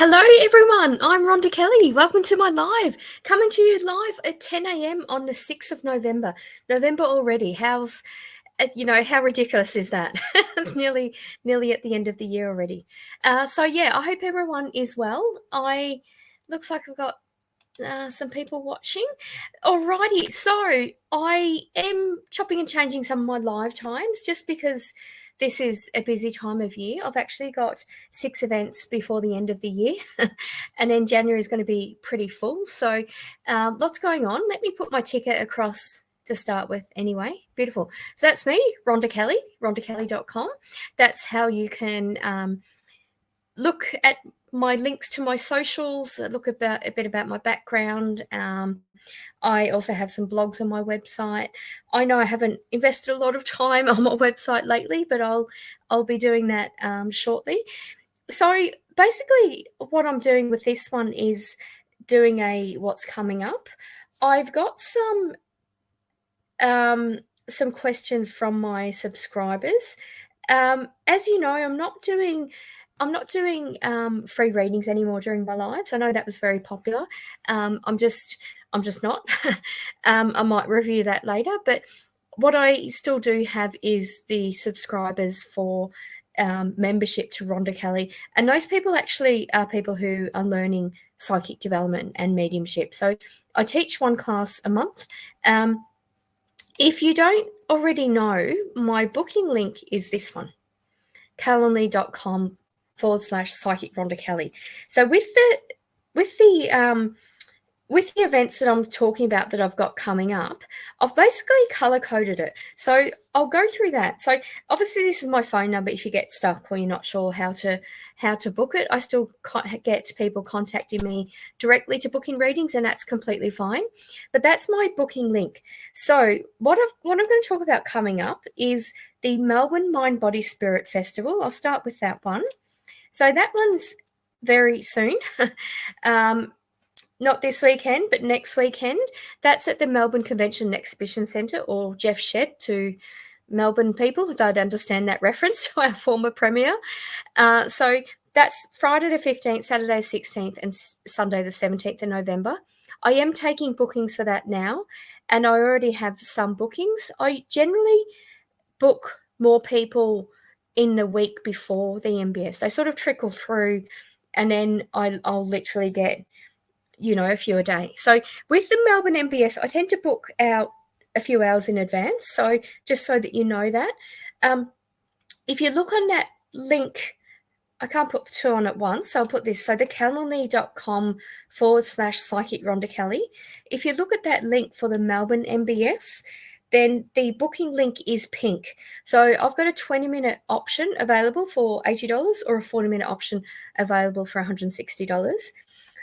Hello, everyone. I'm Rhonda Kelly. Welcome to my live. Coming to you live at 10 a.m. on the 6th of November. November already. How ridiculous is that? It's nearly at the end of the year already. So yeah, I hope everyone is well. Looks like I've got some people watching. Alrighty, so I am chopping and changing some of my live times just because this is a busy time of year. I've actually got 6 events before the end of the year, and then January is going to be pretty full. So lots going on. Let me put my ticket across to start with anyway. Beautiful. So that's me, Rhonda Kelly, rhondakelly.com. That's how you can look at my links to my socials, look a bit about my background. I also have some blogs on my website. I know I haven't invested a lot of time on my website lately, but I'll be doing that shortly. So basically what I'm doing with this one is doing a what's coming up. I've got some questions from my subscribers. As you know, I'm not doing free readings anymore during my lives. I know that was very popular. I'm just not. I might review that later. But what I still do have is the subscribers for membership to Rhonda Kelly. And those people actually are people who are learning psychic development and mediumship. So I teach one class a month. If you don't already know, my booking link is this one, calendly.com/psychic Rhonda Kelly. So with the events that I'm talking about that I've got coming up, I've basically color-coded it. So I'll go through that. So obviously this is my phone number if you get stuck or you're not sure how to book it. I still get people contacting me directly to book in readings, and that's completely fine. But that's my booking link. So what I'm going to talk about coming up is the Melbourne Mind Body Spirit Festival. I'll start with that one. So that one's very soon. Not this weekend, but next weekend. That's at the Melbourne Convention and Exhibition Centre, or Jeff Shed to Melbourne people who don't understand that reference to our former Premier. So that's Friday the 15th, Saturday 16th, and Sunday the 17th of November. I am taking bookings for that now, and I already have some bookings. I generally book more people in the week before the MBS. They sort of trickle through, and then I'll literally get a few a day. So with the Melbourne MBS, I tend to book out a few hours in advance. So just so that you know that. If you look on that link, I can't put two on at once, so I'll put this. So the calendly.com/psychic Rhonda Kelly. If you look at that link for the Melbourne MBS, then the booking link is pink. So I've got a 20-minute option available for $80 or a 40-minute option available for $160.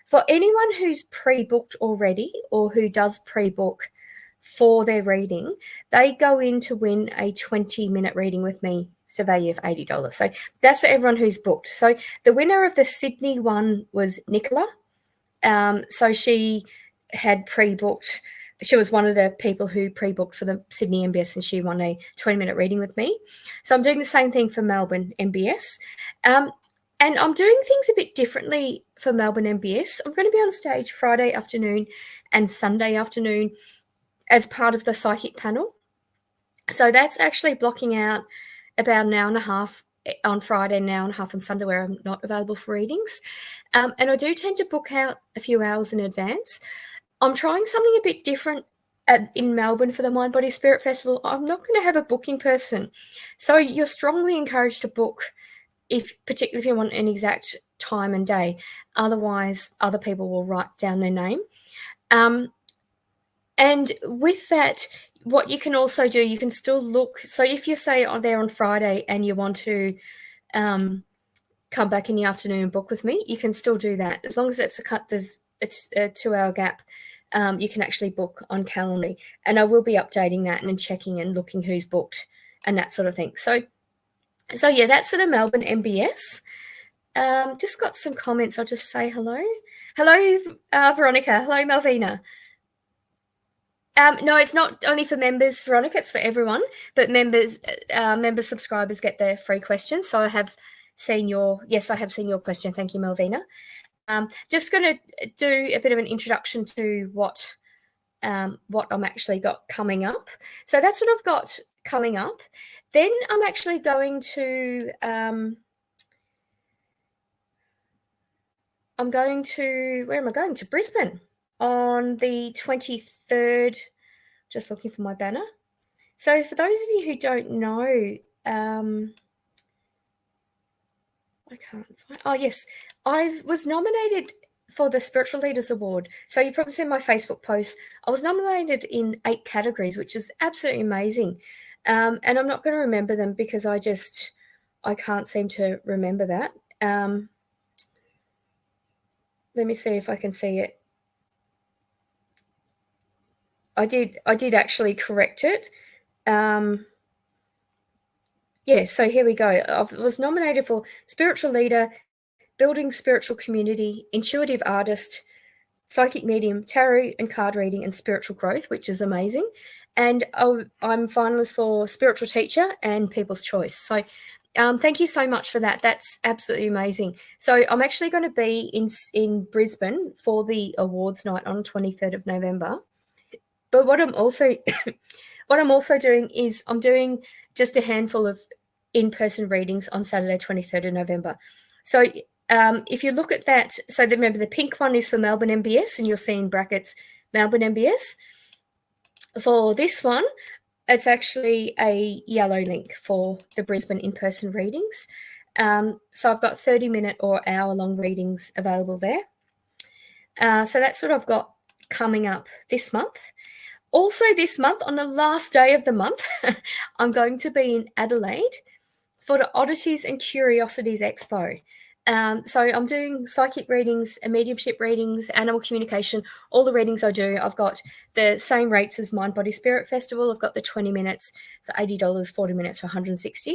For anyone who's pre-booked already or who does pre-book for their reading, they go in to win a 20-minute reading with me. It's a value of $80. So that's for everyone who's booked. So the winner of the Sydney one was Nicola. So she had pre-booked. She was one of the people who pre-booked for the Sydney MBS, and she won a 20-minute reading with me. So I'm doing the same thing for Melbourne MBS. And I'm doing things a bit differently for Melbourne MBS. I'm going to be on stage Friday afternoon and Sunday afternoon as part of the psychic panel. So that's actually blocking out about an hour and a half on Friday, an hour and a half on Sunday where I'm not available for readings. And I do tend to book out a few hours in advance. I'm trying something a bit different in Melbourne for the Mind Body Spirit Festival. I'm not going to have a booking person. So you're strongly encouraged to book, particularly if you want an exact time and day. Otherwise, other people will write down their name. And with that, what you can also do, you can still look. So if you say there on Friday and you want to come back in the afternoon and book with me, you can still do that. As long as it's a 2-hour gap, you can actually book on Calendly. And I will be updating that and checking and looking who's booked and that sort of thing. So yeah, that's for the Melbourne MBS. Just got some comments. I'll just say hello. Hello, Veronica. Hello, Malvina. No, it's not only for members, Veronica. It's for everyone. But member subscribers get their free questions. So I have seen your question. Thank you, Malvina. just going to do a bit of an introduction to what I'm actually got coming up. So that's what I've got coming up. Then I'm actually going to where am I going? To Brisbane on the 23rd. Just looking for my banner. So for those of you who don't know, I can't find. Oh yes, I was nominated for the Spiritual Leaders Award. So you've probably seen my Facebook post. I was nominated in 8 categories, which is absolutely amazing. And I'm not going to remember them because I can't seem to remember that. Let me see if I can see it. I did actually correct it. Yeah, so here we go. I was nominated for Spiritual Leader, Building Spiritual Community, Intuitive Artist, Psychic Medium, Tarot and Card Reading, and Spiritual Growth, which is amazing. And I'm finalist for Spiritual Teacher and People's Choice. So thank you so much for that. That's absolutely amazing. So I'm actually going to be in Brisbane for the awards night on 23rd of November. But what I'm also doing is I'm doing just a handful of in-person readings on Saturday, 23rd of November. So if you look at that, so remember the pink one is for Melbourne MBS, and you'll see in brackets Melbourne MBS. For this one, it's actually a yellow link for the Brisbane in-person readings. So I've got 30-minute or hour-long readings available there. So that's what I've got coming up this month. Also this month, on the last day of the month, I'm going to be in Adelaide for the Oddities and Curiosities Expo. So I'm doing psychic readings, mediumship readings, animal communication, all the readings I do. I've got the same rates as Mind, Body, Spirit Festival. I've got the 20 minutes for $80, 40 minutes for $160.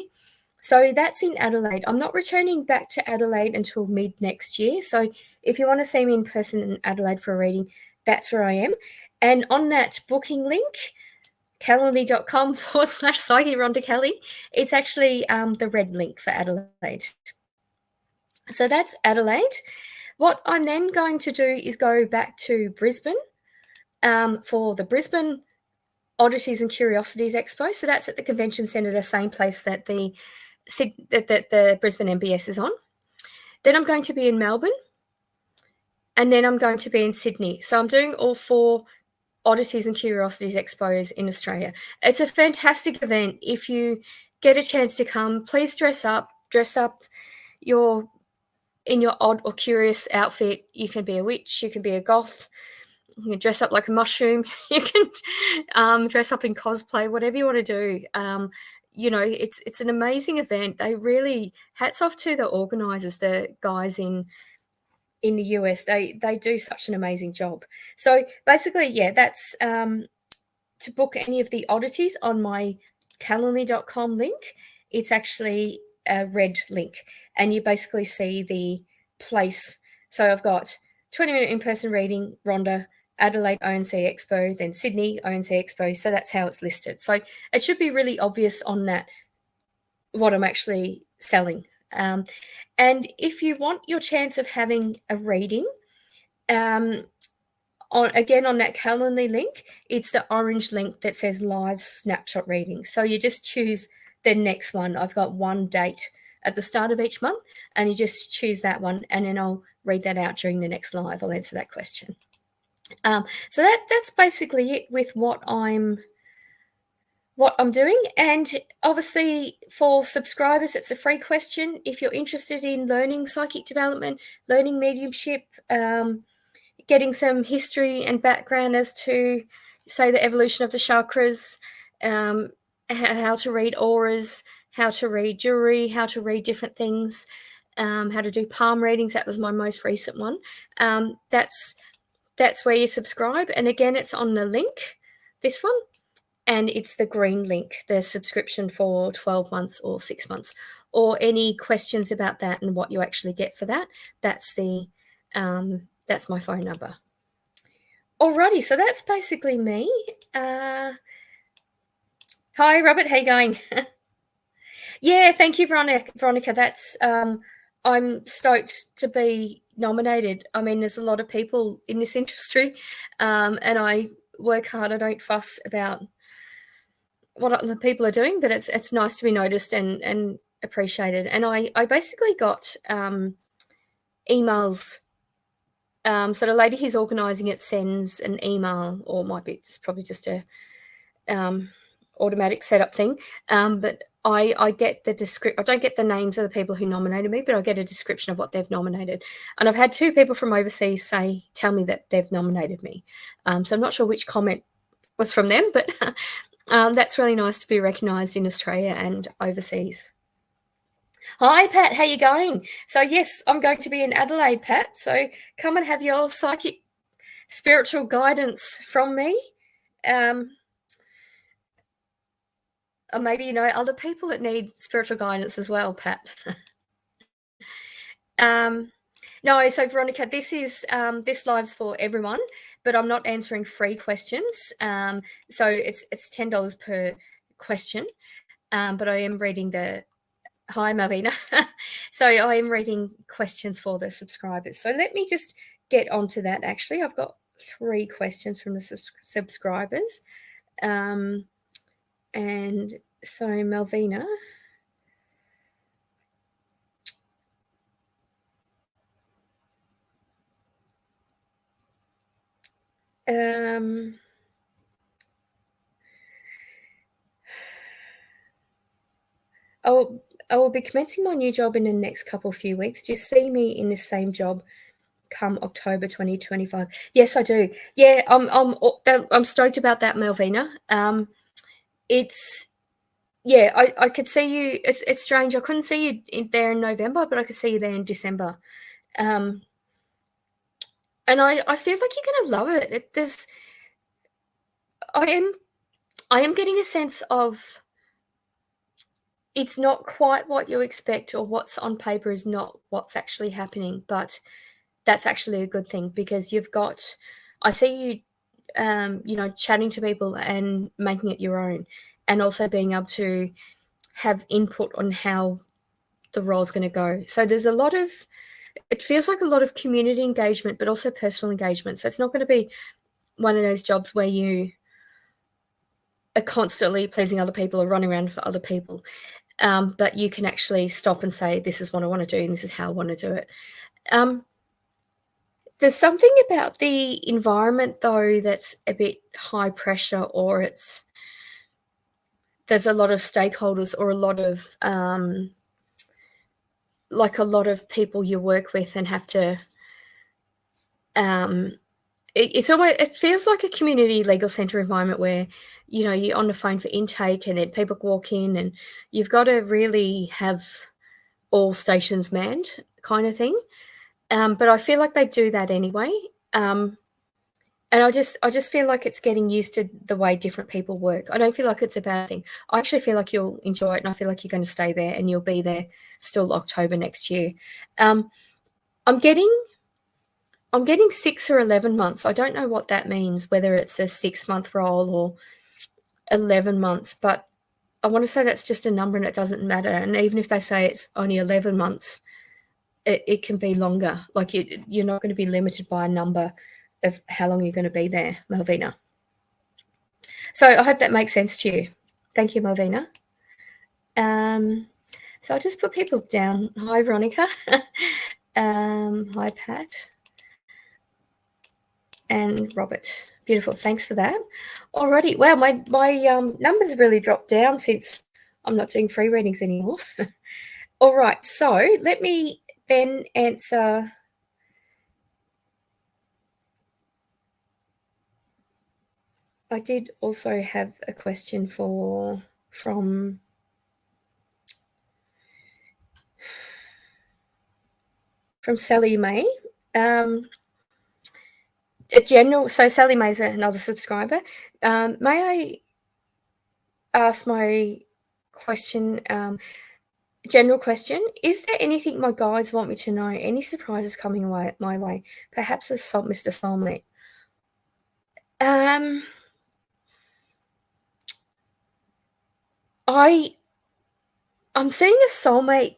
So that's in Adelaide. I'm not returning back to Adelaide until mid next year. So if you want to see me in person in Adelaide for a reading, that's where I am. And on that booking link, calendly.com/Psychic Rhonda Kelly, it's actually the red link for Adelaide. So that's Adelaide. What I'm then going to do is go back to Brisbane for the Brisbane Oddities and Curiosities Expo. So that's at the Convention Centre, the same place that the Brisbane MBS is on. Then I'm going to be in Melbourne. And then I'm going to be in Sydney. So I'm doing all 4 Oddities and Curiosities Expos in Australia. It's a fantastic event. If you get a chance to come, please dress up in your odd or curious outfit. You can be a witch, you can be a goth, you can dress up like a mushroom, you can dress up in cosplay, whatever you want to do. It's an amazing event. They really, hats off to the organisers, the guys in the US. They do such an amazing job. So basically, yeah, that's to book any of the oddities on my calendly.com link. It's actually a red link, and you basically see the place. So I've got 20-minute in-person reading, Rhonda, Adelaide ONC Expo, then Sydney ONC Expo. So that's how it's listed. So it should be really obvious on that what I'm actually selling. And if you want your chance of having a reading, on that Calendly link, it's the orange link that says live snapshot reading. So you just choose the next one. I've got one date at the start of each month, and you just choose that one, and then I'll read that out during the next live. I'll answer that question. So that's basically it with what I'm doing. And obviously for subscribers, it's a free question. If you're interested in learning psychic development, learning mediumship, getting some history and background as to, say, the evolution of the chakras, how to read auras, how to read jewelry, how to read different things, how to do palm readings. That was my most recent one. That's where you subscribe. And again, it's on the link, this one. And it's the green link, the subscription for 12 months or 6 months, or any questions about that and what you actually get for that. That's my phone number. Alrighty, so that's basically me. Hi, Robert, how you going? Yeah, thank you, Veronica. That's I'm stoked to be nominated. I mean, there's a lot of people in this industry, and I work hard. I don't fuss about what other people are doing, but it's nice to be noticed and appreciated. And I basically got emails. So the lady who's organising it sends an email, or might be probably just a automatic setup thing. But I get the description. I don't get the names of the people who nominated me, but I get a description of what they've nominated. And I've had 2 people from overseas tell me that they've nominated me. So I'm not sure which comment was from them, but that's really nice to be recognised in Australia and overseas. Hi, Pat. How you going? So yes, I'm going to be in Adelaide, Pat. So come and have your psychic spiritual guidance from me. Or maybe you know other people that need spiritual guidance as well, Pat. No, so Veronica, this live's for everyone, but I'm not answering free questions. So it's $10 per question. But I am reading hi Malvina. So I am reading questions for the subscribers. So let me just get onto that. Actually, I've got 3 questions from the subscribers. And so Malvina. I will be commencing my new job in the next few weeks. Do you see me in the same job come October 2025? Yes, I do. Yeah, I'm stoked about that, Malvina. I could see you. It's strange. I couldn't see you there in November, but I could see you there in December. And I feel like you're gonna love it. I am getting a sense of it's not quite what you expect, or what's on paper is not what's actually happening, but that's actually a good thing, because I see you, chatting to people and making it your own, and also being able to have input on how the role's going to go. So it feels like a lot of community engagement, but also personal engagement. So it's not going to be one of those jobs where you are constantly pleasing other people or running around for other people. But you can actually stop and say, this is what I want to do, and this is how I want to do it. There's something about the environment, though, that's a bit high pressure, or there's a lot of stakeholders, or a lot of people you work with and have to. It feels like a community legal centre environment where, you're on the phone for intake, and then people walk in, and you've got to really have all stations manned, kind of thing. But I feel like they do that anyway. And I just feel like it's getting used to the way different people work. I don't feel like it's a bad thing. I actually feel like you'll enjoy it, and I feel like you're going to stay there, and you'll be there still October next year. I'm getting 6 or 11 months. I don't know what that means, whether it's a 6-month role or 11 months, but I want to say that's just a number, and it doesn't matter. And even if they say it's only 11 months, it can be longer. Like you're not going to be limited by a number of how long you're going to be there, Malvina. So I hope that makes sense to you. Thank you, Malvina. So I'll just put people down. Hi, Veronica. Hi, Pat. And Robert. Beautiful. Thanks for that. Alrighty. Wow, my numbers have really dropped down since I'm not doing free readings anymore. All right. So let me then answer. I did also have a question from Sally May. So Sally May's another subscriber. May I ask my question, general question? Is there anything my guides want me to know? Any surprises coming my way? Perhaps Mr. Soulmate. I'm seeing a soulmate.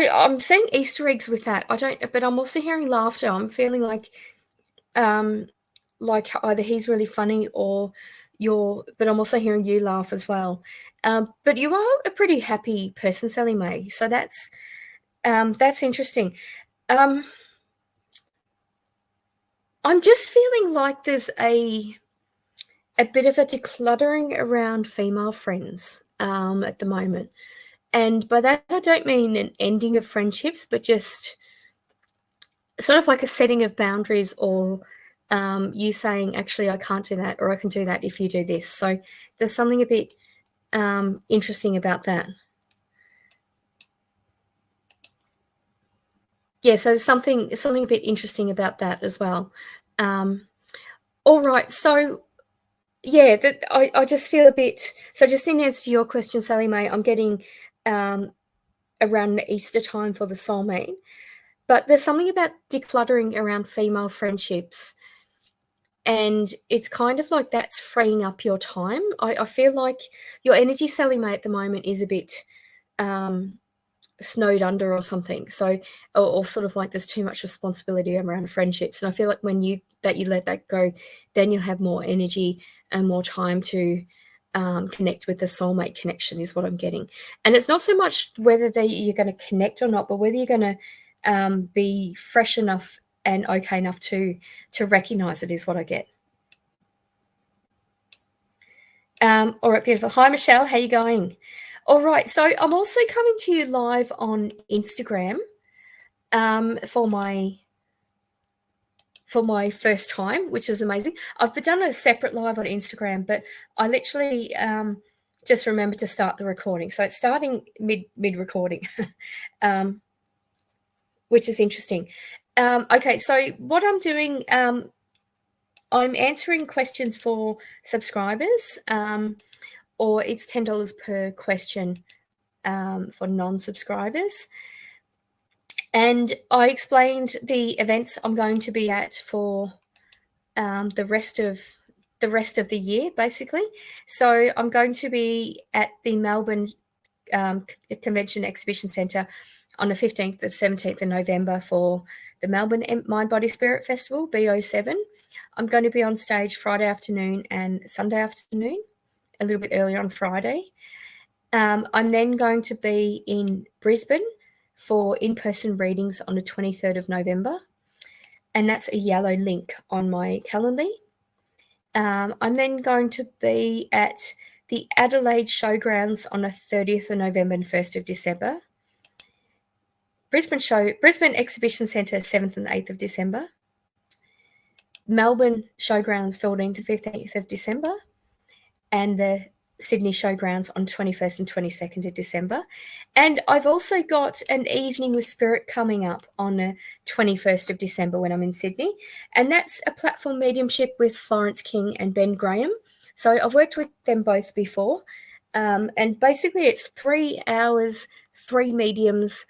I'm seeing Easter eggs with that. But I'm also hearing laughter. I'm feeling like either he's really funny or but I'm also hearing you laugh as well. But you are a pretty happy person, Sally Mae. So that's interesting. I'm just feeling like there's a bit of a decluttering around female friends at the moment. And by that, I don't mean an ending of friendships, but just sort of like a setting of boundaries, or you saying, actually, I can't do that, or I can do that if you do this. So there's something a bit interesting about that. Yeah, so there's something a bit interesting about that as well. All right, so yeah, I just feel a bit. So just in answer to your question, Sally Mae, I'm getting around the Easter time for the soulmate. But there's something about decluttering around female friendships, and it's kind of like that's freeing up your time. I feel like your energy, Sally Mae, at the moment is a bit snowed under or something. So, or sort of like there's too much responsibility around friendships. And I feel like when you let that go, then you'll have more energy and more time to connect with the soulmate connection, is what I'm getting. And it's not so much whether you're going to connect or not, but whether you're going to be fresh enough and okay enough to recognize it, is what I get. All right, beautiful. Hi, Michelle. How you going? All right. So I'm also coming to you live on Instagram for my first time, which is amazing. I've done a separate live on Instagram, but I literally just remembered to start the recording. So it's starting mid-recording, which is interesting. Okay, so what I'm doing, I'm answering questions for subscribers, or it's $10 per question for non-subscribers. And I explained the events I'm going to be at for the rest of the year, basically. So I'm going to be at the Melbourne Convention Exhibition Centre on the 15th and 17th of November for the Melbourne Mind Body Spirit Festival, BO7. I'm going to be on stage Friday afternoon and Sunday afternoon, a little bit earlier on Friday. I'm then going to be in Brisbane for in-person readings on the 23rd of November, and that's a yellow link on my calendar. I'm then going to be at the Adelaide showgrounds on the 30th of November and 1st of December. Brisbane Exhibition Centre, 7th and 8th of December. Melbourne showgrounds, 14th and 15th of December. And the Sydney showgrounds on 21st and 22nd of December. And I've also got an evening with Spirit coming up on the 21st of December when I'm in Sydney. And that's a platform mediumship with Florence King and Ben Graham. So I've worked with them both before. And basically it's 3 hours, 3 mediums.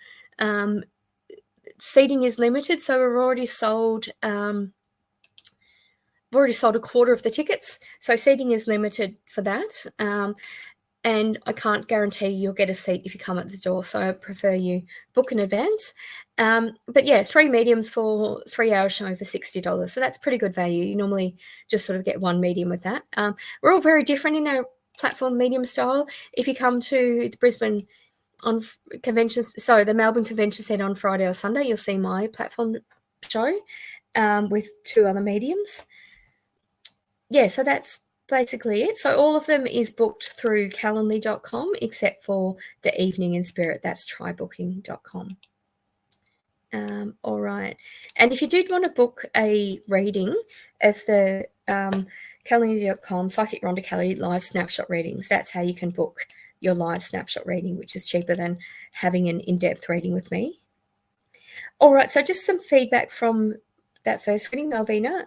Seating is limited, so we've already sold a quarter of the tickets, so seating is limited for that. And I can't guarantee you'll get a seat if you come at the door, so I prefer you book in advance. But yeah, 3 mediums for 3 hours showing for $60, so that's pretty good value. You normally just sort of get 1 medium with that. We're all very different in our platform medium style. If you come to the Brisbane on conventions, so the Melbourne Convention Centre on Friday or Sunday, you'll see my platform show with 2 other mediums. Yeah, so that's basically it. So all of them is booked through calendly.com except for the evening in Spirit. That's trybooking.com. All right. And if you did want to book a reading, it's the calendly.com Psychic Rhonda Kelly live snapshot readings. That's how you can book your live snapshot reading, which is cheaper than having an in-depth reading with me. All right, so just some feedback from that first reading, Malvina.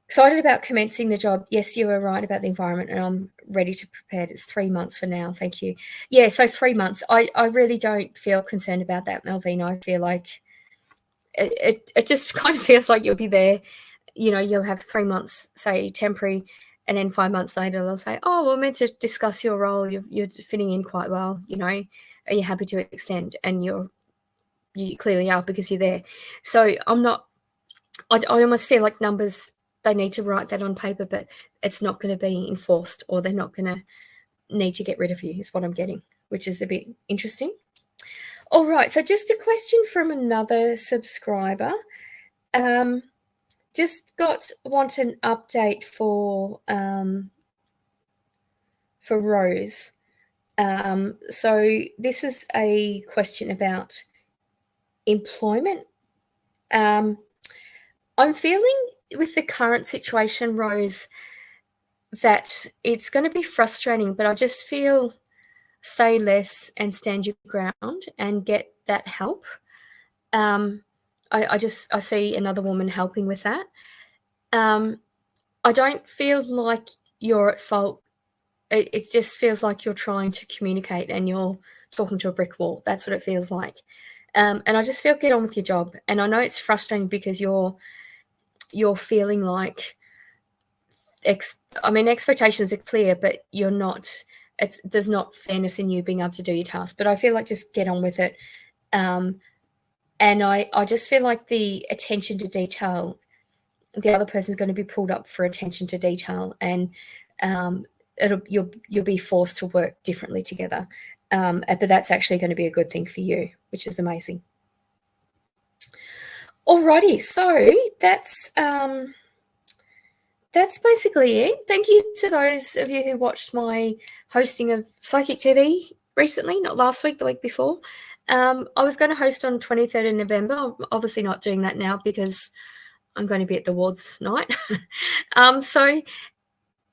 Excited about commencing the job. Yes, you were right about the environment, and I'm ready to prepare. It's 3 months for now. Thank you. Yeah, so 3 months. I really don't feel concerned about that, Malvina. I feel like it just kind of feels like you'll be there. You know, you'll have 3 months, say, temporary, And then 5 months later, they'll say, oh, we're meant to discuss your role. You're fitting in quite well. You know, are you happy to extend? And you clearly are, because you're there. So I almost feel like numbers, they need to write that on paper, but it's not going to be enforced, or they're not going to need to get rid of you, is what I'm getting, which is a bit interesting. All right, so just a question from another subscriber. Just want an update for Rose. So this is a question about employment. I'm feeling with the current situation, Rose, that it's going to be frustrating, but I just feel say less and stand your ground and get that help. I see another woman helping with that. I don't feel like you're at fault. It just feels like you're trying to communicate and you're talking to a brick wall. That's what it feels like. And I just feel, get on with your job. And I know it's frustrating because you're feeling like, expectations are clear, but you're not. There's not fairness in you being able to do your task. But I feel like just get on with it. And I just feel like the attention to detail, the other person's going to be pulled up for attention to detail, and you'll be forced to work differently together. But that's actually going to be a good thing for you, which is amazing. Alrighty, so that's basically it. Thank you to those of you who watched my hosting of Psychic TV recently, not last week, the week before. I was going to host on 23rd of November. I'm obviously not doing that now because I'm going to be at the Wards night. So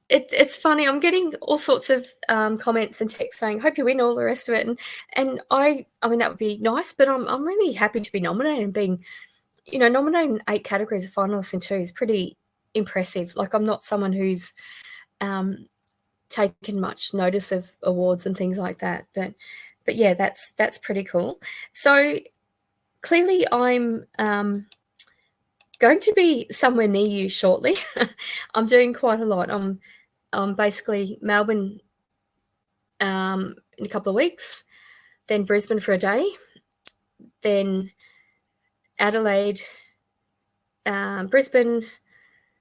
it's funny. I'm getting all sorts of comments and texts saying, hope you win, all the rest of it. And I mean, that would be nice, but I'm really happy to be nominated, and being, nominated in 8 categories of finalists in 2 is pretty impressive. Like, I'm not someone who's taken much notice of awards and things like that, but yeah, that's pretty cool. So clearly I'm going to be somewhere near you shortly. I'm doing quite a lot. I'm basically Melbourne in a couple of weeks, then Brisbane for a day, then Adelaide, Brisbane,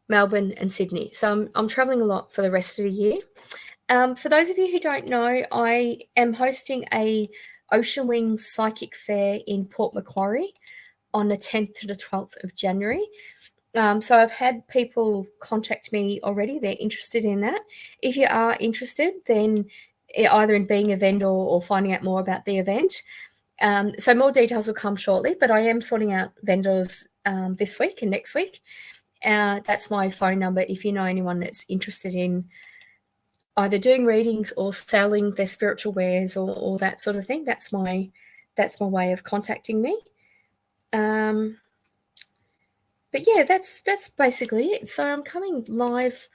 Melbourne and Sydney. So I'm traveling a lot for the rest of the year. For those of you who don't know, I am hosting a Ocean Wing Psychic Fair in Port Macquarie on the 10th to the 12th of January. So I've had people contact me already. They're interested in that. If you are interested, then either in being a vendor or finding out more about the event. So more details will come shortly, but I am sorting out vendors this week and next week. That's my phone number if you know anyone that's interested in either doing readings or selling their spiritual wares or that sort of thing. That's my way of contacting me. But yeah, that's basically it. So I'm coming live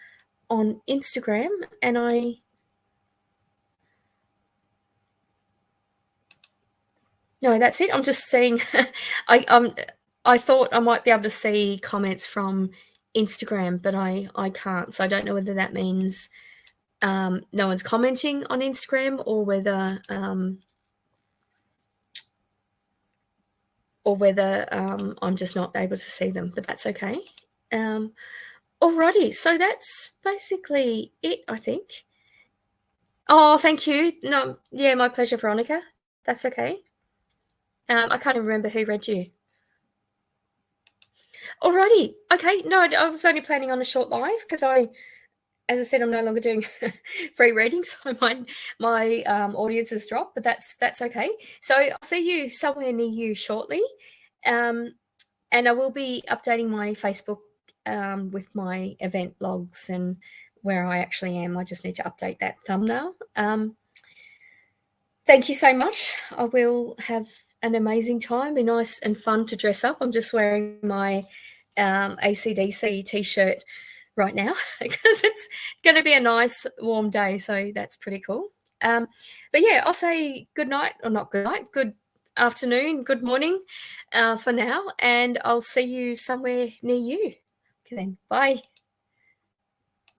on Instagram, and no, that's it. I'm just seeing. I thought I might be able to see comments from Instagram, but I can't. So I don't know whether that means no one's commenting on Instagram, or whether I'm just not able to see them. But that's okay. Alrighty, so that's basically it, I think. Oh, thank you. No, yeah, my pleasure, Veronica. That's okay. I can't even remember who read you. Alrighty, okay. No, I was only planning on a short live because as I said, I'm no longer doing free readings, so my audience has dropped, but that's okay. So I'll see you somewhere near you shortly, and I will be updating my Facebook with my event logs and where I actually am. I just need to update that thumbnail. Thank you so much. I will have an amazing time. Be nice and fun to dress up. I'm just wearing my AC/DC t-shirt right now because it's going to be a nice warm day, so that's pretty cool. But yeah, I'll say good night, or not good night, good afternoon, good morning for now, and I'll see you somewhere near you. Okay then, bye.